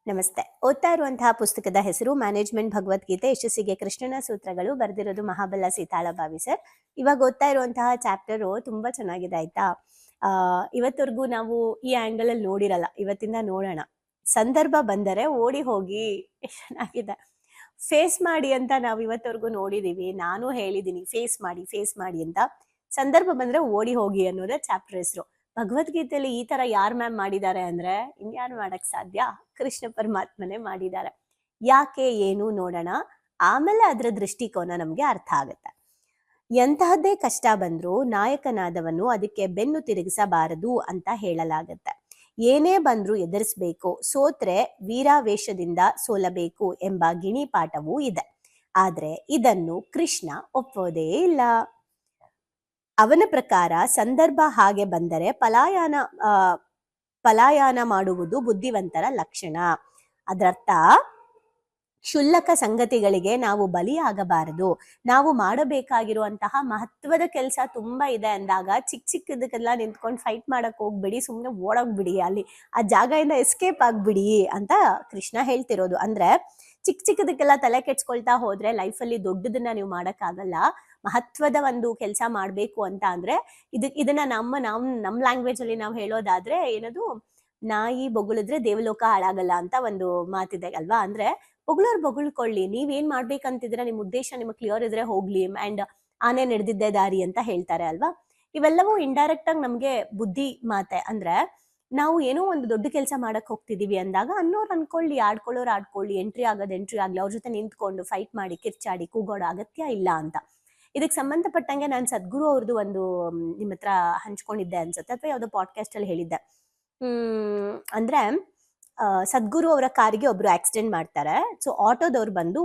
ನಮಸ್ತೆ. ಓದ್ತಾ ಇರುವಂತಹ ಪುಸ್ತಕದ ಹೆಸರು ಮ್ಯಾನೇಜ್ಮೆಂಟ್ ಭಗವದ್ಗೀತೆ ಯಶಸ್ಸಿಗೆ ಕೃಷ್ಣನ ಸೂತ್ರಗಳು. ಬರೆದಿರೋದು ಮಹಾಬಲ ಸೀತಾಳಭಾವಿ ಸರ್. ಇವಾಗ ಓದ್ತಾ ಇರುವಂತಹ ಚಾಪ್ಟರು ತುಂಬಾ ಚೆನ್ನಾಗಿದೆ ಆಯ್ತಾ. ಇವತ್ತವರೆಗೂ ನಾವು ಈ ಆಂಗಲ್ ಅಲ್ಲಿ ನೋಡಿರಲ್ಲ, ಇವತ್ತಿಂದ ನೋಡೋಣ. ಸಂದರ್ಭ ಬಂದರೆ ಓಡಿ ಹೋಗಿ. ಚೆನ್ನಾಗಿದೆ. ಫೇಸ್ ಮಾಡಿ ಅಂತ ನಾವು ಇವತ್ತವರೆಗೂ ನೋಡಿದೀವಿ, ನಾನು ಹೇಳಿದೀನಿ ಫೇಸ್ ಮಾಡಿ ಅಂತ. ಸಂದರ್ಭ ಬಂದ್ರೆ ಓಡಿ ಹೋಗಿ ಅನ್ನೋದೇ ಚಾಪ್ಟರ್ ಹೆಸರು. ಭಗವದ್ಗೀತೆಯಲ್ಲಿ ಈ ತರ ಯಾರ್ ಮ್ಯಾಮ್ ಮಾಡಿದ್ದಾರೆ ಅಂದ್ರೆ ಇನ್ಯಾರು ಮಾಡಕ್ ಸಾಧ್ಯ? ಕೃಷ್ಣ ಪರಮಾತ್ಮನೇ ಮಾಡಿದ್ದಾರೆ. ಯಾಕೆ ಏನು ನೋಡೋಣ, ಆಮೇಲೆ ಅದ್ರ ದೃಷ್ಟಿಕೋನ ನಮ್ಗೆ ಅರ್ಥ ಆಗುತ್ತೆ. ಎಂತಹದ್ದೇ ಕಷ್ಟ ಬಂದ್ರೂ ನಾಯಕನಾದವನು ಅದಕ್ಕೆ ಬೆನ್ನು ತಿರುಗಿಸಬಾರದು ಅಂತ ಹೇಳಲಾಗತ್ತೆ. ಏನೇ ಬಂದ್ರೂ ಎದುರಿಸ್ಬೇಕು, ಸೋತ್ರೆ ವೀರಾವೇಶದಿಂದ ಸೋಲಬೇಕು ಎಂಬ ಗಿಣಿ ಪಾಠವೂ ಇದೆ. ಆದ್ರೆ ಇದನ್ನು ಕೃಷ್ಣ ಒಪ್ಪೋದೇ ಇಲ್ಲ. ಅವನ ಪ್ರಕಾರ ಸಂದರ್ಭ ಹಾಗೆ ಬಂದರೆ ಪಲಾಯನ ಮಾಡುವುದು ಬುದ್ಧಿವಂತರ ಲಕ್ಷಣ. ಅದರರ್ಥ ಕ್ಷುಲ್ಲಕ ಸಂಗತಿಗಳಿಗೆ ನಾವು ಬಲಿಯಾಗಬಾರದು. ನಾವು ಮಾಡಬೇಕಾಗಿರುವಂತಹ ಮಹತ್ವದ ಕೆಲಸ ತುಂಬಾ ಇದೆ ಅಂದಾಗ ಚಿಕ್ಕದಕ್ಕೆಲ್ಲ ನಿಂತ್ಕೊಂಡು ಫೈಟ್ ಮಾಡಕ್ ಹೋಗ್ಬಿಡಿ, ಸುಮ್ನೆ ಓಡೋಗ್ಬಿಡಿ, ಅಲ್ಲಿ ಆ ಜಾಗದಿಂದ ಎಸ್ಕೇಪ್ ಆಗ್ಬಿಡಿ ಅಂತ ಕೃಷ್ಣ ಹೇಳ್ತಿರೋದು. ಅಂದ್ರೆ ಚಿಕ್ಕದಕ್ಕೆಲ್ಲ ತಲೆ ಕೆಡ್ಸ್ಕೊಳ್ತಾ ಹೋದ್ರೆ ಲೈಫಲ್ಲಿ ದೊಡ್ಡದನ್ನ ನೀವು ಮಾಡಕ್ಕಾಗಲ್ಲ. ಮಹತ್ವದ ಒಂದು ಕೆಲಸ ಮಾಡ್ಬೇಕು ಅಂತ ಅಂದ್ರೆ ಇದನ್ನ ನಮ್ ಲ್ಯಾಂಗ್ವೇಜ್ ಅಲ್ಲಿ ನಾವು ಹೇಳೋದಾದ್ರೆ ಏನದು, ನಾಯಿ ಬೊಗಳಿದ್ರೆ ದೇವಲೋಕ ಹಾಳಾಗಲ್ಲ ಅಂತ ಒಂದು ಮಾತಿದೆ ಅಲ್ವಾ. ಅಂದ್ರೆ ಬೊಗಳ್ಕೊಳ್ಳಿ, ನೀವೇನ್ ಮಾಡ್ಬೇಕಂತಿದ್ರೆ ನಿಮ್ ಉದ್ದೇಶ ನಿಮ್ಗೆ ಕ್ಲಿಯರ್ ಇದ್ರೆ ಹೋಗ್ಲಿ, ಅಂಡ್ ಆನೆ ನಡೆದಿದ್ದೆ ದಾರಿ ಅಂತ ಹೇಳ್ತಾರೆ ಅಲ್ವಾ. ಇವೆಲ್ಲವೂ ಇಂಡೈರೆಕ್ಟ್ ಆಗಿ ನಮ್ಗೆ ಬುದ್ಧಿ ಮಾತೆ. ಅಂದ್ರೆ ನಾವು ಏನೋ ಒಂದು ದೊಡ್ಡ ಕೆಲಸ ಮಾಡಕ್ ಹೋಗ್ತಿದೀವಿ ಅಂದಾಗ ಅನ್ನೋರು ಅನ್ಕೊಳ್ಳಿ, ಆಡ್ಕೊಳ್ಳಿ, ಎಂಟ್ರಿ ಆಗ್ಲಿ, ಅವ್ರ ಜೊತೆ ನಿಂತ್ಕೊಂಡು ಫೈಟ್ ಮಾಡಿ ಕಿರ್ಚಾಡಿ ಕೂಗೋಡೋ ಅಗತ್ಯ ಇಲ್ಲ ಅಂತ. ಇದಕ್ಕೆ ಸಂಬಂಧಪಟ್ಟಂಗೆ ನಾನು ಸದ್ಗುರು ಅವ್ರದ್ದು ಒಂದು ನಿಮ್ಮ ಹತ್ರ ಹಂಚ್ಕೊಂಡಿದ್ದೆ ಅನ್ಸುತ್ತೆ, ಅಥವಾ ಯಾವ್ದೋ ಪಾಡ್ಕಾಸ್ಟ್ ಅಲ್ಲಿ ಹೇಳಿದ್ದೆ. ಅಂದ್ರೆ ಸದ್ಗುರು ಅವರ ಕಾರ್ಗೆ ಒಬ್ರು ಆಕ್ಸಿಡೆಂಟ್ ಮಾಡ್ತಾರೆ. ಸೊ ಆಟೋದವ್ರು ಬಂದು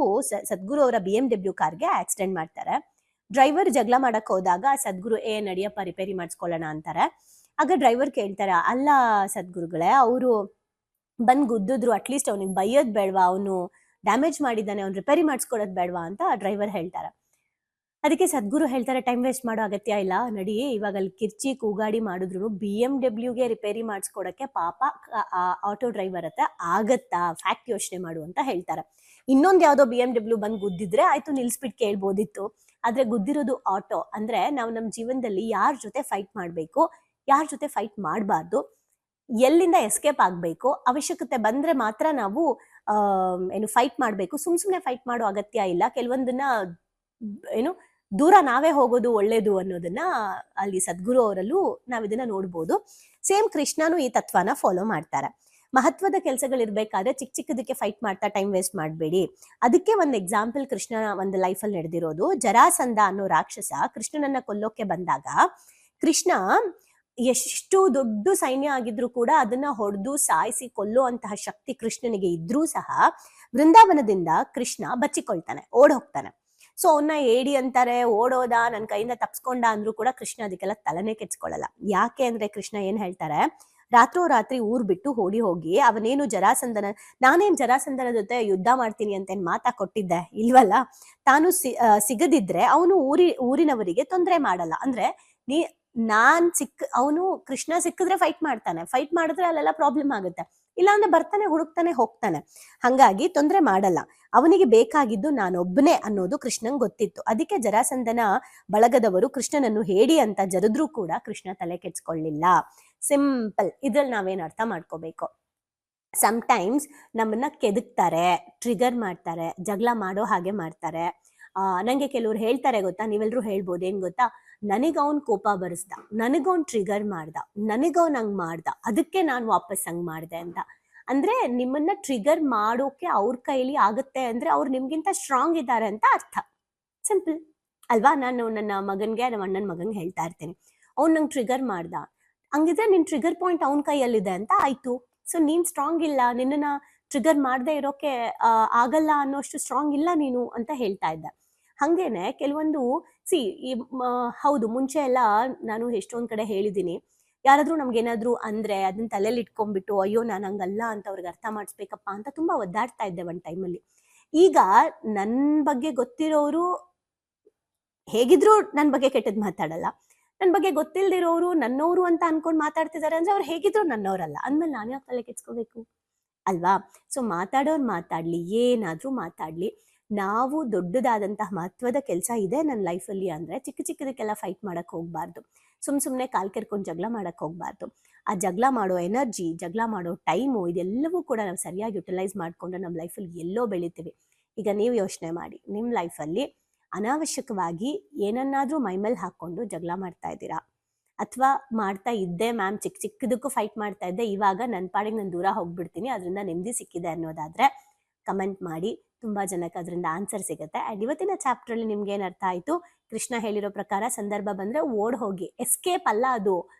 ಸದ್ಗುರು ಅವರ BMW ಕಾರ್ಗೆ ಆಕ್ಸಿಡೆಂಟ್ ಮಾಡ್ತಾರೆ. ಡ್ರೈವರ್ ಜಗಳ ಮಾಡಕ್ ಹೋದಾಗ ಸದ್ಗುರು ನಡಿಯಪ್ಪ ರಿಪೇರಿ ಮಾಡಿಸ್ಕೊಳ್ಳೋಣ ಅಂತಾರೆ. ಆಗ ಡ್ರೈವರ್ ಕೇಳ್ತಾರೆ, ಅಲ್ಲ ಸದ್ಗುರುಗಳೇ, ಅವರು ಬಂದ್ ಗುದ್ದಿದ್ರು, ಅಟ್ಲೀಸ್ಟ್ ಅವ್ನಿಗೆ ಬೈಯೋದ್ ಬೇಡ್ವಾ, ಅವನು ಡ್ಯಾಮೇಜ್ ಮಾಡಿದ್ದಾನೆ, ಅವ್ನು ರಿಪೇರಿ ಮಾಡಿಸ್ಕೊಳ್ಳೋದ್ ಬೇಡ್ವಾ ಅಂತ ಡ್ರೈವರ್ ಹೇಳ್ತಾರೆ. ಅದಕ್ಕೆ ಸದ್ಗುರು ಹೇಳ್ತಾರೆ, ಟೈಮ್ ವೇಸ್ಟ್ ಮಾಡೋ ಅಗತ್ಯ ಇಲ್ಲ, ನಡಿ, ಇವಾಗ ಅಲ್ಲಿ ಕಿರ್ಚಿ ಕೂಗಾಡಿ ಮಾಡಿದ್ರು BMWಗೆ ರಿಪೇರಿ ಮಾಡಿಸ್ಕೊಡಕ್ಕೆ ಪಾಪ ಆಟೋ ಡ್ರೈವರ್ ಹತ್ರ ಆಗತ್ತಾ, ಫ್ಯಾಕ್ಟ್ ಯೋಚನೆ ಮಾಡು ಅಂತ ಹೇಳ್ತಾರೆ. ಇನ್ನೊಂದು ಯಾವ್ದೋ BMW ಬಂದ್ ಗುದ್ದಿದ್ರೆ ಆಯ್ತು, ನಿಲ್ಸ್ಬಿಟ್ಟು ಕೇಳ್ಬೋದಿತ್ತು. ಆದ್ರೆ ಗುದ್ದಿರೋದು ಆಟೋ. ಅಂದ್ರೆ ನಾವು ನಮ್ಮ ಜೀವನದಲ್ಲಿ ಯಾರ ಜೊತೆ ಫೈಟ್ ಮಾಡ್ಬೇಕು, ಯಾರ ಜೊತೆ ಫೈಟ್ ಮಾಡಬಾರ್ದು, ಎಲ್ಲಿಂದ ಎಸ್ಕೇಪ್ ಆಗ್ಬೇಕು, ಅವಶ್ಯಕತೆ ಬಂದ್ರೆ ಮಾತ್ರ ನಾವು ಫೈಟ್ ಮಾಡ್ಬೇಕು. ಸುಮ್ನೆ ಫೈಟ್ ಮಾಡೋ ಅಗತ್ಯ ಇಲ್ಲ. ಕೆಲವೊಂದನ್ನ ದೂರ ನಾವೇ ಹೋಗೋದು ಒಳ್ಳೇದು ಅನ್ನೋದನ್ನ ಅಲ್ಲಿ ಸದ್ಗುರು ಅವರಲ್ಲೂ ನಾವ್ ಇದನ್ನ ನೋಡ್ಬೋದು. ಸೇಮ್ ಕೃಷ್ಣನು ಈ ತತ್ವನ ಫಾಲೋ ಮಾಡ್ತಾರೆ. ಮಹತ್ವದ ಕೆಲಸಗಳಿರ್ಬೇಕಾದ್ರೆ ಚಿಕ್ಕದಕ್ಕೆ ಫೈಟ್ ಮಾಡ್ತಾ ಟೈಮ್ ವೇಸ್ಟ್ ಮಾಡಬೇಡಿ. ಅದಕ್ಕೆ ಒಂದು ಎಕ್ಸಾಂಪಲ್ ಕೃಷ್ಣನ ಒಂದು ಲೈಫಲ್ಲಿ ನಡೆದಿರೋದು. ಜರಾಸಂಧ ಅನ್ನೋ ರಾಕ್ಷಸ ಕೃಷ್ಣನನ್ನ ಕೊಲ್ಲೋಕೆ ಬಂದಾಗ, ಕೃಷ್ಣ ಎಷ್ಟು ದೊಡ್ಡ ಸೈನ್ಯ ಆಗಿದ್ರು ಕೂಡ ಅದನ್ನ ಹೊಡೆದು ಸಾಯಿಸಿ ಕೊಲ್ಲೋ ಅಂತಹ ಶಕ್ತಿ ಕೃಷ್ಣನಿಗೆ ಇದ್ರೂ ಸಹ ವೃಂದಾವನದಿಂದ ಕೃಷ್ಣ ಬಚ್ಚಿಕೊಳ್ತಾನೆ, ಓಡ್ ಹೋಗ್ತಾನೆ. ಸೊ ಅವನ್ನ ಏಡಿ ಅಂತಾರೆ, ಓಡೋದ, ನನ್ನ ಕೈಯಿಂದ ತಪ್ಸ್ಕೊಂಡ ಅಂದ್ರೂ ಕೂಡ ಕೃಷ್ಣ ಅದಕ್ಕೆಲ್ಲ ತಲೆನೇ ಕೆಚ್ಕೊಳ್ಳಲ್ಲ. ಯಾಕೆ ಅಂದ್ರೆ ಕೃಷ್ಣ ಏನ್ ಹೇಳ್ತಾರೆ, ರಾತ್ರಿ ಊರ್ ಬಿಟ್ಟು ಓಡಿ ಹೋಗಿ ಅವನೇನು ನಾನೇನ್ ಜರಾಸಂಧನ ಜೊತೆ ಯುದ್ಧ ಮಾಡ್ತೀನಿ ಅಂತ ಮಾತಾ ಕೊಟ್ಟಿದ್ದೆ ಇಲ್ವಲ್ಲ. ತಾನು ಸಿಗದಿದ್ರೆ ಅವನು ಊರಿನವರಿಗೆ ತೊಂದರೆ ಮಾಡಲ್ಲ. ಅಂದ್ರೆ ಅವನು ಕೃಷ್ಣ ಸಿಕ್ಕಿದ್ರೆ ಫೈಟ್ ಮಾಡ್ತಾನೆ, ಫೈಟ್ ಮಾಡಿದ್ರೆ ಅಲ್ಲೆಲ್ಲ ಪ್ರಾಬ್ಲಮ್ ಆಗುತ್ತೆ. ಇಲ್ಲಾಂದ್ರೆ ಬರ್ತಾನೆ, ಹುಡುಕ್ತಾನೆ, ಹೋಗ್ತಾನೆ. ಹಂಗಾಗಿ ತೊಂದ್ರೆ ಮಾಡಲ್ಲ. ಅವನಿಗೆ ಬೇಕಾಗಿದ್ದು ನಾನೊಬ್ಬನೇ ಅನ್ನೋದು ಕೃಷ್ಣಂಗ್ ಗೊತ್ತಿತ್ತು. ಅದಕ್ಕೆ ಜರಾಸಂಧನ ಬಳಗದವರು ಕೃಷ್ಣನನ್ನು ಹೇಡಿ ಅಂತ ಜರದ್ರೂ ಕೂಡ ಕೃಷ್ಣ ತಲೆ ಕೆಡ್ಸ್ಕೊಳ್ಳಿಲ್ಲ. ಸಿಂಪಲ್. ಇದ್ರಲ್ಲಿ ನಾವೇನ್ ಅರ್ಥ ಮಾಡ್ಕೋಬೇಕು, ಸಮ್ಟೈಮ್ಸ್ ನಮ್ಮನ್ನ ಕೆದಕ್ತಾರೆ, ಟ್ರಿಗರ್ ಮಾಡ್ತಾರೆ, ಜಗಳ ಮಾಡೋ ಹಾಗೆ ಮಾಡ್ತಾರೆ. ನಂಗೆ ಕೆಲವ್ರು ಹೇಳ್ತಾರೆ ಗೊತ್ತಾ, ನೀವೆಲ್ರೂ ಹೇಳ್ಬೋದು, ಏನ್ ಗೊತ್ತಾ, ನನಗವನ್ ಕೋಪ ಬರಿಸ್ದ, ನನಗವನ್ ಟ್ರಿಗರ್ ಮಾಡ್ದ, ನನಗವನ್ ಹಂಗ್ ಮಾಡ್ದ, ಅದಕ್ಕೆ ನಾನು ವಾಪಸ್ ಹಂಗ್ ಮಾಡ್ದೆ ಅಂತ. ಅಂದ್ರೆ ನಿಮ್ಮನ್ನ ಟ್ರಿಗರ್ ಮಾಡೋಕೆ ಅವ್ರ ಕೈಲಿ ಆಗುತ್ತೆ ಅಂದ್ರೆ ಅವ್ರು ನಿಮ್ಗಿಂತ ಸ್ಟ್ರಾಂಗ್ ಇದ್ದಾರೆ ಅಂತ ಅರ್ಥ. ಸಿಂಪಲ್ ಅಲ್ವಾ. ನಾನು ನನ್ನ ಮಗನ್ಗೆ, ನಮ್ಮ ಅಣ್ಣನ ಮಗನ್ಗೆ ಹೇಳ್ತಾ ಇರ್ತೇನೆ, ಅವ್ನ್ ನಂಗೆ ಟ್ರಿಗರ್ ಮಾಡ್ದ, ಹಂಗಿದ್ರೆ ನಿನ್ ಟ್ರಿಗರ್ ಪಾಯಿಂಟ್ ಅವನ್ ಕೈಯಲ್ಲಿದೆ ಅಂತ ಆಯ್ತು. ಸೊ ನೀನ್ ಸ್ಟ್ರಾಂಗ್ ಇಲ್ಲ, ನಿನ್ನ ಟ್ರಿಗರ್ ಮಾಡದೆ ಇರೋಕೆ ಆಗಲ್ಲ ಅನ್ನೋಷ್ಟು ಸ್ಟ್ರಾಂಗ್ ಇಲ್ಲ ನೀನು ಅಂತ ಹೇಳ್ತಾ ಇದ್ದ. ಹಂಗೇನೆ ಕೆಲವೊಂದು ಹೌದು, ಮುಂಚೆ ಎಲ್ಲ ನಾನು ಎಷ್ಟೊಂದ್ ಕಡೆ ಹೇಳಿದೀನಿ, ಯಾರಾದ್ರೂ ನಮ್ಗೇನಾದ್ರು ಅಂದ್ರೆ ಅದನ್ನ ತಲೆಯಲ್ಲಿ ಇಟ್ಕೊಂಡ್ಬಿಟ್ಟು ಅಯ್ಯೋ ನಾನು ಹಂಗಲ್ಲ ಅಂತ ಅವ್ರಿಗೆ ಅರ್ಥ ಮಾಡಿಸ್ಬೇಕಪ್ಪ ಅಂತ ತುಂಬಾ ಒದ್ದಾಡ್ತಾ ಇದ್ದೆ ಒಂದ್ ಟೈಮಲ್ಲಿ. ಈಗ ನನ್ ಬಗ್ಗೆ ಗೊತ್ತಿರೋರು ಹೇಗಿದ್ರು ನನ್ ಬಗ್ಗೆ ಕೆಟ್ಟದ್ ಮಾತಾಡಲ್ಲ, ನನ್ ಬಗ್ಗೆ ಗೊತ್ತಿಲ್ದಿರೋರು ನನ್ನೋರು ಅಂತ ಅನ್ಕೊಂಡ್ ಮಾತಾಡ್ತಿದಾರೆ ಅಂದ್ರೆ ಅವ್ರು ಹೇಗಿದ್ರು ನನ್ನವ್ರಲ್ಲ ಅಂದ್ಮೇಲೆ ನಾನು ಯಾಕೆ ತಲೆ ಕೆಡ್ಸ್ಕೋಬೇಕು ಅಲ್ವಾ? ಸೊ ಮಾತಾಡೋರು ಮಾತಾಡ್ಲಿ, ಏನಾದ್ರೂ ಮಾತಾಡ್ಲಿ, ನಾವು ದೊಡ್ಡದಾದಂತಹ ಮಹತ್ವದ ಕೆಲಸ ಇದೆ ನನ್ನ ಲೈಫಲ್ಲಿ ಅಂದ್ರೆ ಚಿಕ್ಕ ಚಿಕ್ಕದಕ್ಕೆಲ್ಲ ಫೈಟ್ ಮಾಡಕ್ ಹೋಗ್ಬಾರ್ದು. ಸುಮ್ನೆ ಕಾಲ್ ಕೆರ್ಕೊಂಡು ಜಗಳ ಮಾಡಕ್ ಹೋಗ್ಬಾರ್ದು. ಆ ಜಗಳ ಮಾಡೋ ಎನರ್ಜಿ, ಜಗಳ ಮಾಡೋ ಟೈಮು, ಇದೆಲ್ಲವೂ ಕೂಡ ನಾವು ಸರಿಯಾಗಿ ಯುಟಿಲೈಸ್ ಮಾಡ್ಕೊಂಡು ನಮ್ಮ ಲೈಫಲ್ಲಿ ಎಲ್ಲೋ ಬೆಳಿತೀವಿ. ಈಗ ನೀವು ಯೋಚನೆ ಮಾಡಿ, ನಿಮ್ಮ ಲೈಫಲ್ಲಿ ಅನಾವಶ್ಯಕವಾಗಿ ಏನನ್ನಾದ್ರೂ ಮೈಮೇಲೆ ಹಾಕೊಂಡು ಜಗಳ ಮಾಡ್ತಾ ಇದ್ದೀರಾ, ಅಥವಾ ಮಾಡ್ತಾ ಇದ್ದೆ ಮ್ಯಾಮ್, ಚಿಕ್ಕದಕ್ಕೂ ಫೈಟ್ ಮಾಡ್ತಾ ಇದ್ದೆ, ಇವಾಗ ನನ್ನ ಪಾಡಿಗೆ ನಾನು ದೂರ ಹೋಗ್ಬಿಡ್ತೀನಿ, ಅದರಿಂದ ನೆಮ್ಮದಿ ಸಿಕ್ಕಿದೆ ಅನ್ನೋದಾದ್ರೆ ಕಮೆಂಟ್ ಮಾಡಿ. ತುಂಬಾ ಜನಕ್ಕೆ ಅದರಿಂದ ಆನ್ಸರ್ ಸಿಗುತ್ತೆ. ಅಂಡ್ ಇವತ್ತಿನ ಚಾಪ್ಟರ್ ಅಲ್ಲಿ ನಿಮ್ಗೆ ಏನ್ ಅರ್ಥ ಆಯ್ತು? ಕೃಷ್ಣ ಹೇಳಿರೋ ಪ್ರಕಾರ ಸಂದರ್ಭ ಬಂದ್ರೆ ಓಡ್ ಹೋಗಿ, ಎಸ್ಕೇಪ್ ಅಲ್ಲ ಅದು,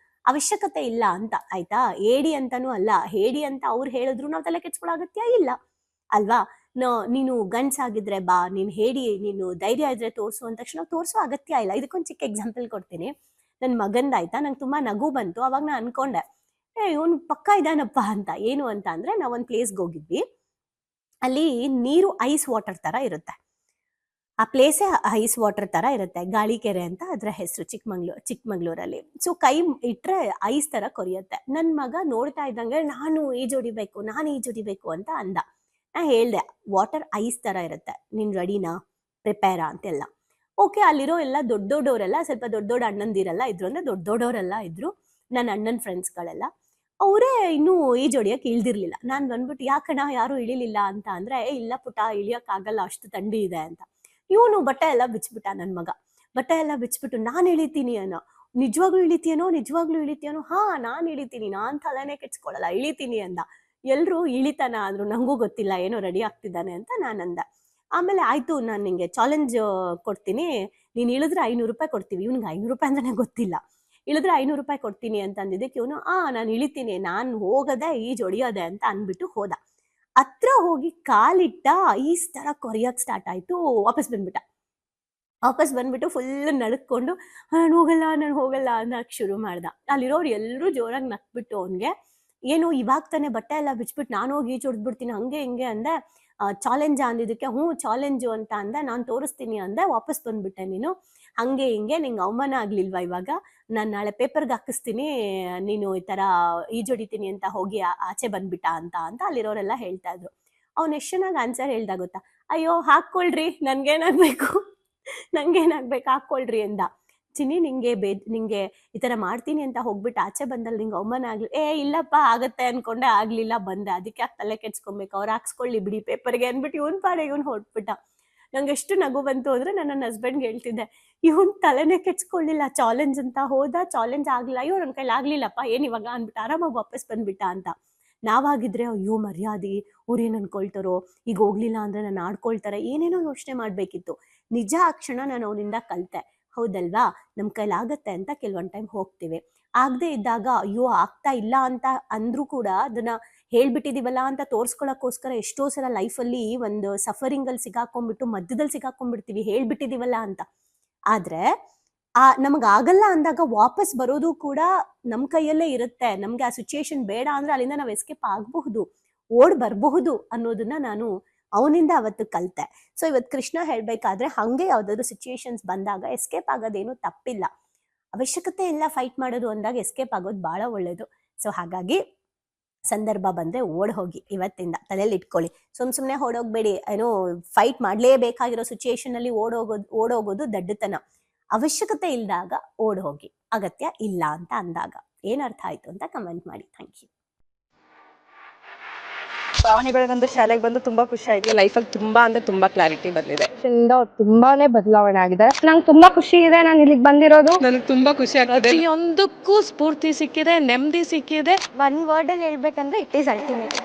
ಅವಶ್ಯಕತೆ ಇಲ್ಲ ಅಂತ. ಆಯ್ತಾ? ಹೇಡಿ ಅಂತಾನೂ ಅಲ್ಲ, ಹೇಡಿ ಅಂತ ಅವ್ರು ಹೇಳಿದ್ರು ನಾವು ತಲೆ ಕೆಡ್ಸ್ಕೊಳ್ಳೋ ಅಗತ್ಯ ಇಲ್ಲ ಅಲ್ವಾ? ನೀನು ಗಂಡ್ಸಾಗಿದ್ರೆ ಬಾ, ನೀನ್ ಹೇಡಿ, ನೀನು ಧೈರ್ಯ ಇದ್ರೆ ತೋರ್ಸು ಅಂದ ತಕ್ಷಣ ತೋರ್ಸೋ ಅಗತ್ಯ ಇಲ್ಲ. ಇದಕ್ಕೊಂದು ಚಿಕ್ಕ ಎಕ್ಸಾಂಪಲ್ ಕೊಡ್ತೀನಿ. ನನ್ ಮಗಂದಾಯ್ತಾ, ನಂಗೆ ತುಂಬಾ ನಗು ಬಂತು. ಅವಾಗ ನಾ ಅನ್ಕೊಂಡೆ, ಇವನು ಪಕ್ಕ ಇದಾನಪ್ಪ ಅಂತ. ಏನು ಅಂತ ಅಂದ್ರೆ, ನಾವೊಂದ್ ಪ್ಲೇಸ್ಗೆ ಹೋಗಿದ್ವಿ, ಅಲ್ಲಿ ನೀರು ಐಸ್ ವಾಟರ್ ತರ ಇರುತ್ತೆ. ಆ ಪ್ಲೇಸೇ ಐಸ್ ವಾಟರ್ ತರ ಇರುತ್ತೆ, ಗಾಳಿಕೆರೆ ಅಂತ ಅದ್ರ ಹೆಸರು, ಚಿಕ್ಕಮಂಗ್ಳೂರಲ್ಲಿ. ಸೊ ಕೈ ಇಟ್ರೆ ಐಸ್ ತರ ಕೊರಿಯುತ್ತೆ. ನನ್ ಮಗ ನೋಡ್ತಾ ಇದ್ದಂಗೆ ನಾನು ಈಜೊಡಿಬೇಕು ಅಂತ ಅಂದ. ನಾ ಹೇಳ್ದೆ, ವಾಟರ್ ಐಸ್ ತರ ಇರುತ್ತೆ, ನೀನ್ ರೆಡಿನಾ, ಪ್ರಿಪೇರಾ ಅಂತೆಲ್ಲ. ಓಕೆ, ಅಲ್ಲಿರೋ ಎಲ್ಲ ದೊಡ್ಡವರೆಲ್ಲ, ಸ್ವಲ್ಪ ದೊಡ್ಡ ಅಣ್ಣಂದಿರೆಲ್ಲ ಇದ್ರು, ಅಂದ್ರೆ ದೊಡ್ಡವರೆಲ್ಲ ಇದ್ರು, ನನ್ನ ಅಣ್ಣನ ಫ್ರೆಂಡ್ಸ್ಗಳೆಲ್ಲ. ಅವರೇ ಇನ್ನೂ ಈಜೊಡಿಯಕ್ಕೆ ಇಳ್ದಿರ್ಲಿಲ್ಲ. ನಾನು ಬಂದ್ಬಿಟ್ಟು, ಯಾಕಣ್ಣ ಯಾರು ಇಳಿಲಿಲ್ಲ ಅಂತ ಅಂದ್ರೆ, ಇಲ್ಲ ಪುಟ, ಇಳಿಯಕ್ ಆಗಲ್ಲ, ಅಷ್ಟು ಥಂಡಿ ಇದೆ ಅಂತ. ಇವನು ಬಟ್ಟೆ ಎಲ್ಲ ಬಿಚ್ಬಿಟ್ಟ, ನನ್ ಮಗ ಬಟ್ಟೆ ಎಲ್ಲ ಬಿಚ್ಬಿಟ್ಟು, ನಾನ್ ಇಳಿತೀನಿ ಅನ್ನೋ. ನಿಜವಾಗ್ಲೂ ಇಳಿತೀಯನೋ? ಹಾ, ನಾನ್ ಇಳಿತೀನಿ, ನಾನ್ ತಲೆನೇ ಕೆಡ್ಸ್ಕೊಳಲ್ಲ, ಇಳಿತೀನಿ ಅಂದ. ಎಲ್ರು ಇಳಿತಾನ ಅಂದ್ರು, ನಂಗೂ ಗೊತ್ತಿಲ್ಲ, ಏನೋ ರೆಡಿ ಆಗ್ತಿದ್ದಾನೆ ಅಂತ ನಾನಂದ. ಆಮೇಲೆ ಆಯ್ತು, ನಾನು ನಿಂಗೆ ಚಾಲೆಂಜ್ ಕೊಡ್ತೀನಿ, ನೀನ್ ಇಳಿದ್ರೆ 500 ರೂಪಾಯಿ ಕೊಡ್ತೀವಿ. ಇವ್ನಿಗೆ 500 ರೂಪಾಯಿ ಅಂದ್ರೆ ಗೊತ್ತಿಲ್ಲ. ಇಳಿದ್ರೆ 500 ರೂಪಾಯಿ ಕೊಡ್ತೀನಿ ಅಂತ ಅಂದಿದ್ದಕ್ಕೆ ಇವನು, ನಾನು ಇಳಿತೀನಿ, ನಾನು ಹೋಗದೆ ಈಜೊಡಿಯೋದೆ ಅಂತ ಅನ್ಬಿಟ್ಟು ಹೋದ. ಹತ್ರ ಹೋಗಿ ಕಾಲಿಟ್ಟ, ಈಸ್ ತರ ಕೊರಿಯಕ್ ಸ್ಟಾರ್ಟ್ ಆಯ್ತು. ವಾಪಸ್ ಬಂದ್ಬಿಟ್ಟು ಫುಲ್ ನಡ್ಕೊಂಡು, ನಾನು ಹೋಗಲ್ಲ ಅನ್ನಕ್ ಶುರು ಮಾಡ್ದ. ಅಲ್ಲಿರೋರು ಎಲ್ಲರೂ ಜೋರಾಗಿ ನಕ್ಬಿಟ್ಟು ಅವನ್ಗೆ, ಏನು ಇವಾಗ ತಾನೆ ಬಟ್ಟೆ ಎಲ್ಲ ಬಿಚ್ಬಿಟ್ಟು ನಾನು ಹೋಗಿ ಈಜೊಡ್ದ್ಬಿಡ್ತೀನಿ ಹಂಗೆ ಹಿಂಗೆ ಅಂದೆ. ಚಾಲೆಂಜ್ ಅಂದಿದ್ದಕ್ಕೆ, ಹ್ಞೂ ಚಾಲೆಂಜು ಅಂತ ಅಂದೆ. ನಾನು ತೋರಿಸ್ತೀನಿ ಅಂದೆ, ವಾಪಸ್ ಬಂದ್ಬಿಟ್ಟೆ ನೀನು, ಹಂಗೆ ಹಿಂಗೆ, ನಿಂಗೆ ಅವಮಾನ ಆಗ್ಲಿಲ್ವಾ ಇವಾಗ? ನಾನು ನಾಳೆ ಪೇಪರ್ಗೆ ಹಾಕಿಸ್ತೀನಿ, ನೀನು ಈ ತರ ಈಜೊಡಿತೀನಿ ಅಂತ ಹೋಗಿ ಆಚೆ ಬಂದ್ಬಿಟ್ಟ ಅಂತ ಅಲ್ಲಿರೋರೆಲ್ಲ ಹೇಳ್ತಾ ಇದ್ರು. ಅವ್ನು ಎಷ್ಟು ಚೆನ್ನಾಗಿ ಆನ್ಸರ್ ಹೇಳ್ದ ಗೊತ್ತಾ? ಅಯ್ಯೋ ಹಾಕೊಳ್ರಿ, ನನ್ಗೇನಾಗ್ಬೇಕು ಹಾಕೊಳ್ರಿ ಅಂದ. ಚಿನ್ನಿ, ನಿಂಗೆ ಈ ತರ ಮಾಡ್ತೀನಿ ಅಂತ ಹೋಗ್ಬಿಟ್ಟು ಆಚೆ ಬಂದಲ್ಲಿ ನಿಂಗೆ ಅವಮಾನ ಆಗ್ಲಿ? ಇಲ್ಲಪ್ಪ, ಆಗತ್ತೆ ಅನ್ಕೊಂಡೆ, ಆಗ್ಲಿಲ್ಲ, ಬಂದೆ, ಅದಕ್ಕೆ ಯಾಕೆ ತಲೆ ಕೆಡ್ಸ್ಕೊಬೇಕು, ಅವ್ರು ಹಾಕ್ಸ್ಕೊಳ್ಳಿ ಬಿಡಿ ಪೇಪರ್ಗೆ ಅನ್ಬಿಟ್ಟು ಇವನ್ ಪಾಡಿಗೆ ಇವನ್ ಹೊಟ್ಬಿಟ್ಟ. ನಂಗೆ ಎಷ್ಟು ನಗು ಬಂತು ಅಂದ್ರೆ, ನಾನು ನನ್ನ ಹಸ್ಬೆಂಡ್ಗೆ ಹೇಳ್ತಿದ್ದೆ, ಇವನ್ ತಲೆನೇ ಕೆಡ್ಸ್ಕೊಳ್ಳಿಲ್ಲ, ಚಾಲೆಂಜ್ ಅಂತ ಹೋದ, ಚಾಲೆಂಜ್ ಆಗ್ಲಿಲ್ಲ, ಅಯ್ಯೋ ನನ್ನ ಕೈಲಿ ಆಗ್ಲಿಲ್ಲಪ್ಪ, ಏನಿವಾಗ ಅನ್ಬಿಟ್ಟು ಆರಾಮಾಗಿ ವಾಪಸ್ ಬಂದ್ಬಿಟ್ಟ ಅಂತ. ನಾವಾಗಿದ್ರೆ, ಅಯ್ಯೋ ಮರ್ಯಾದೆ, ಅವ್ರೇನ್ ಅನ್ಕೊಳ್ತಾರೋ, ಈಗ ಹೋಗ್ಲಿಲ್ಲ ಅಂದ್ರೆ ನಾನು ಆಡ್ಕೊಳ್ತಾರೆ, ಏನೇನೋ ಯೋಚನೆ ಮಾಡ್ಬೇಕಿತ್ತು. ನಿಜ ಆ ಕ್ಷಣ ನಾನು ಅವನಿಂದ ಕಲ್ತೆ. ಹೌದಲ್ವಾ? ನಮ್ ಕೈಲಾಗತ್ತೆ ಅಂತ ಕೆಲವೊಂದ್ ಟೈಮ್ ಹೋಗ್ತೀವಿ. ಆಗದೆ ಇದ್ದಾಗ, ಅಯ್ಯೋ ಆಗ್ತಾ ಇಲ್ಲ ಅಂತ ಅಂದ್ರೂ ಕೂಡ ಅದನ್ನ ಹೇಳ್ಬಿಟ್ಟಿದೀವಲ್ಲ ಅಂತ ತೋರ್ಸ್ಕೊಳಕ್ಕೋಸ್ಕರ ಎಷ್ಟೋ ಸಲ ಲೈಫಲ್ಲಿ ಒಂದು ಸಫರಿಂಗ್ ಅಲ್ಲಿ ಸಿಗಾಕೊಂಡ್ಬಿಟ್ಟು ಮಧ್ಯದಲ್ಲಿ ಸಿಗಾಕೊಂಡ್ಬಿಡ್ತೀವಿ, ಹೇಳ್ಬಿಟ್ಟಿದೀವಲ್ಲ ಅಂತ. ಆದ್ರೆ ನಮಗ್ ಆಗಲ್ಲ ಅಂದಾಗ ವಾಪಸ್ ಬರೋದು ಕೂಡ ನಮ್ ಕೈಯಲ್ಲೇ ಇರುತ್ತೆ. ನಮ್ಗೆ ಆ ಸಿಚುಯೇಷನ್ ಬೇಡ ಅಂದ್ರೆ ಅಲ್ಲಿಂದ ನಾವ್ ಎಸ್ಕೇಪ್ ಆಗಬಹುದು, ಓಡ್ ಬರಬಹುದು ಅನ್ನೋದನ್ನ ನಾನು ಅವನಿಂದ ಅವತ್ತು ಕಲ್ತೆ. ಸೊ ಇವತ್ತು ಕೃಷ್ಣ ಹೇಳ್ಬೇಕಾದ್ರೆ, ಹಂಗೆ ಯಾವ್ದಾದ್ರು ಸಿಚುಯೇಷನ್ಸ್ ಬಂದಾಗ ಎಸ್ಕೇಪ್ ಆಗೋದೇನು ತಪ್ಪಿಲ್ಲ. ಅವಶ್ಯಕತೆ ಇಲ್ಲ ಫೈಟ್ ಮಾಡೋದು ಅಂದಾಗ ಎಸ್ಕೇಪ್ ಆಗೋದು ಬಹಳ ಒಳ್ಳೇದು. ಸೊ ಹಾಗಾಗಿ ಸಂದರ್ಭ ಬಂದ್ರೆ ಓಡ್ ಹೋಗಿ, ಇವತ್ತಿಂದ ತಲೆಯಲ್ಲಿ ಇಟ್ಕೊಳ್ಳಿ. ಸುಮ್ನೆ ಓಡೋಗ್ಬೇಡಿ. ಏನೋ ಫೈಟ್ ಮಾಡ್ಲೇಬೇಕಾಗಿರೋ ಸಿಚುಯೇಷನ್ ಅಲ್ಲಿ ಓಡೋಗೋದು ದಡ್ಡತನ. ಅವಶ್ಯಕತೆ ಇಲ್ದಾಗ ಓಡ್ ಹೋಗಿ, ಅಗತ್ಯ ಇಲ್ಲ ಅಂತ ಅಂದಾಗ. ಏನ್ ಅರ್ಥ ಆಯ್ತು ಅಂತ ಕಮೆಂಟ್ ಮಾಡಿ. Thank you. ಭಾವನೆಗಳಿಗೊಂದು ಶಾಲೆಗೆ ಬಂದು ತುಂಬಾ ಖುಷಿ ಆಯ್ತು. ಲೈಫಲ್ಲಿ ತುಂಬಾ ಅಂದ್ರೆ ತುಂಬಾ ಕ್ಲಾರಿಟಿ ಬಂದಿದೆ. ತುಂಬಾನೇ ಬದಲಾವಣೆ ಆಗಿದೆ. ನಂಗೆ ತುಂಬಾ ಖುಷಿ ಇದೆ ನಾನು ಇಲ್ಲಿಗೆ ಬಂದಿರೋದು. ನನಗೆ ತುಂಬಾ ಖುಷಿ ಆಗ್ತದೆ. ಪ್ರತಿಯೊಂದಕ್ಕೂ ಸ್ಫೂರ್ತಿ ಸಿಕ್ಕಿದೆ, ನೆಮ್ಮದಿ ಸಿಕ್ಕಿದೆ. ಒನ್ ವರ್ಡ್ ಅಲ್ಲಿ ಹೇಳ್ಬೇಕಂದ್ರೆ, ಇಟ್ ಈಸ್ ಅಲ್ಟಿಮೇಟ್.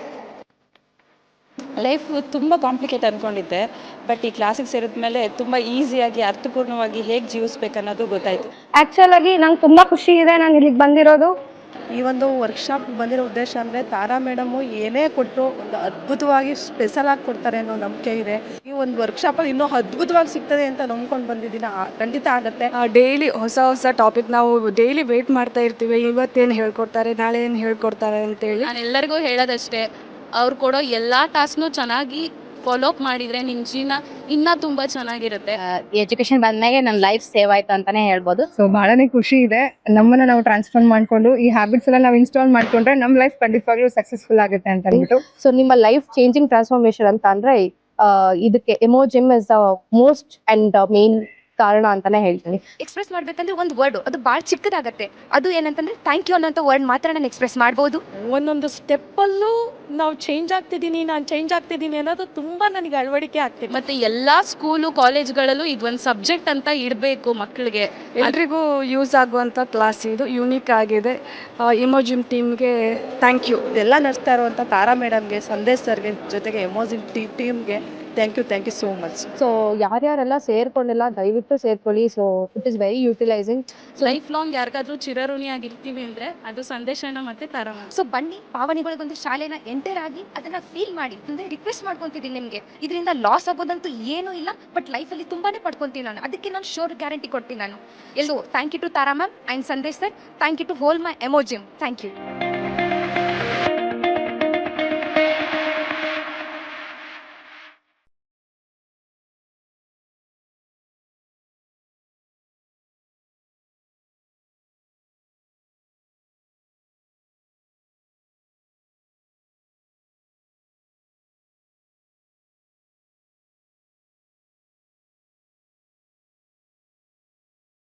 ಲೈಫ್ ತುಂಬಾ ಕಾಂಪ್ಲಿಕೇಟ್ ಅನ್ಕೊಂಡಿದ್ದೆ, ಬಟ್ ಈ ಕ್ಲಾಸಿಗೆ ಸೇರಿದ್ಮೇಲೆ ತುಂಬಾ ಈಸಿಯಾಗಿ ಅರ್ಥಪೂರ್ಣವಾಗಿ ಹೇಗೆ ಜೀವಿಸ್ಬೇಕು ಅನ್ನೋದು ಗೊತ್ತಾಯ್ತು. ಆಕ್ಚುಲ್ ಆಗಿ ನಂಗೆ ತುಂಬಾ ಖುಷಿ ಇದೆ ನಾನು ಇಲ್ಲಿಗೆ ಬಂದಿರೋದು. ಈ ಒಂದು ವರ್ಕ್ಶಾಪ್ ಬಂದಿರೋ ಉದ್ದೇಶ ಅಂದರೆ, ತಾರಾ ಮೇಡಮು ಏನೇ ಕೊಟ್ಟರು ಒಂದು ಅದ್ಭುತವಾಗಿ ಸ್ಪೆಷಲ್ ಆಗಿ ಕೊಡ್ತಾರೆ ಅನ್ನೋ ನಂಬಿಕೆ ಇದೆ. ಈ ಒಂದು ವರ್ಕ್ಶಾಪಲ್ಲಿ ಇನ್ನೂ ಅದ್ಭುತವಾಗಿ ಸಿಗ್ತದೆ ಅಂತ ನಂಬ್ಕೊಂಡು ಬಂದಿದ್ದೀನಿ. ಖಂಡಿತ ಆಗುತ್ತೆ. ಡೈಲಿ ಹೊಸ ಟಾಪಿಕ್ ನಾವು ಡೈಲಿ ವೇಟ್ ಮಾಡ್ತಾ ಇರ್ತೀವಿ, ಇವತ್ತೇನು ಹೇಳ್ಕೊಡ್ತಾರೆ, ನಾಳೆ ಏನು ಹೇಳ್ಕೊಡ್ತಾರೆ ಅಂತೇಳಿ. ನಾನು ಎಲ್ಲರಿಗೂ ಹೇಳೋದಷ್ಟೇ, ಅವ್ರು ಕೊಡೋ ಎಲ್ಲ ಟಾಸ್ಕ್ನು ಚೆನ್ನಾಗಿ ಫಾಲೋ ಅಪ್ ಮಾಡಿದರೆ ನಿಮ್ಮ ಜೀವನ ಇನ್ನೂ ತುಂಬ ಚೆನ್ನಾಗಿರುತ್ತೆ. ಎಜುಕೇಶನ್ ಬಂದ್ಮೇಲೆ ನನ್ನ ಲೈಫ್ ಸೇವ್ ಆಯ್ತು ಅಂತಾನೆ ಹೇಳ್ಬೋದು. ಸೊ ಬಹಳನೇ ಖುಷಿ ಇದೆ. ನಮ್ಮನ್ನ ನಾವು ಟ್ರಾನ್ಸ್ಫಾರ್ಮ್ ಮಾಡ್ಕೊಂಡು ಈ ಹ್ಯಾಬಿಟ್ಸ್ ಎಲ್ಲ ನಾವು ಇನ್ಸ್ಟಾಲ್ ಮಾಡ್ಕೊಂಡ್ರೆ ನಮ್ಮ ಲೈಫ್ ಖಂಡಿತವಾಗ್ಲೂ ಸಕ್ಸಸ್ಫುಲ್ ಆಗುತ್ತೆ ಅಂತ ಅಂದ್ಬಿಟ್ಟು. ಸೊ ನಿಮ್ಮ ಲೈಫ್ ಚೇಂಜಿಂಗ್ ಟ್ರಾನ್ಸ್ಫಾರ್ಮೇಶನ್ ಅಂತ ಅಂದ್ರೆ ಇದಕ್ಕೆ ಎಮೋಜಿಮ್ is the most and main ಕಾರಣ ಅಂತಾನೆ ಹೇಳ್ತೀನಿ. ಎಕ್ಸ್ಪ್ರೆಸ್ ಮಾಡ್ಬೇಕಂದ್ರೆ ಒಂದು ವರ್ಡ್ ಅದು ಭಾಳ ಚಿಕ್ಕದಾಗತ್ತೆ. ಅದು ಏನಂತಂದ್ರೆ ಥ್ಯಾಂಕ್ ಯು ಅನ್ನೋಂಥ ವರ್ಡ್ ಮಾತ್ರ ನಾನು ಎಕ್ಸ್ಪ್ರೆಸ್ ಮಾಡ್ಬೋದು. ಒಂದೊಂದು ಸ್ಟೆಪ್ಪಲ್ಲೂ ನಾವು ಚೇಂಜ್ ಆಗ್ತಿದ್ದೀನಿ ಅನ್ನೋದು ತುಂಬ ನನಗೆ ಅಳವಡಿಕೆ ಆಗ್ತಿದೆ. ಮತ್ತು ಎಲ್ಲ ಸ್ಕೂಲು ಕಾಲೇಜ್ಗಳಲ್ಲೂ ಇದೊಂದು ಸಬ್ಜೆಕ್ಟ್ ಅಂತ ಇಡಬೇಕು ಮಕ್ಕಳಿಗೆ. ಎಲ್ರಿಗೂ ಯೂಸ್ ಆಗುವಂಥ ಕ್ಲಾಸ್ ಇದು, ಯೂನಿಕ್ ಆಗಿದೆ. ಇಮೋಜಿಮ್ ಟೀಮ್ಗೆ ಥ್ಯಾಂಕ್ ಯು. ಎಲ್ಲ ನಡೆಸ್ತಾ ಇರುವಂಥ ತಾರಾ ಮೇಡಮ್ಗೆ, ಸಂದೇಶ್ ಸರ್ಗೆ, ಜೊತೆಗೆ ಎಮೋಜಿಮ್ ಟೀಮ್ಗೆ thank you so much. So ಯಾರ್ಯಾರೆಲ್ಲ ಸೇರ್ಕೊಂಡಿಲ್ಲ ದಯವಿಟ್ಟು ಸೇರ್ಕೊಳ್ಳಿ. So it is very utilizing. Life long ಯಾರಿಗಾದ್ರೂ ಚಿರಋಣಿಯಾಗಿರ್ತೀವಿ ಅಂದರೆ ಅದು ಸಂದೇಶನ ಮತ್ತು ತಾರಾ ಮ್ಯಾಮ್. ಸೊ ಬನ್ನಿ ಪಾವನಿಗಳಿಗೊಂದು ಶಾಲೆನ ಎಂಟರ್ ಆಗಿ ಅದನ್ನ ಫೀಲ್ ಮಾಡಿ. ಅಂದರೆ ರಿಕ್ವೆಸ್ಟ್ ಮಾಡ್ಕೊತಿದ್ದೀನಿ ನಿಮಗೆ, ಇದರಿಂದ ಲಾಸ್ ಆಗೋದಂತೂ ಏನೂ ಇಲ್ಲ, ಬಟ್ ಲೈಫಲ್ಲಿ ತುಂಬಾನೇ ಪಡ್ಕೊತೀನಿ ನಾನು. ಅದಕ್ಕೆ ನಾನು ಶೋರ್ ಗ್ಯಾರಂಟಿ ಕೊಡ್ತೀನಿ ನಾನು. ಎಲ್ಲೋ thank you to Tara ma'am and Sandesh sir. Thank you to whole my ಎಮೋಜಿಮ್. Thank you.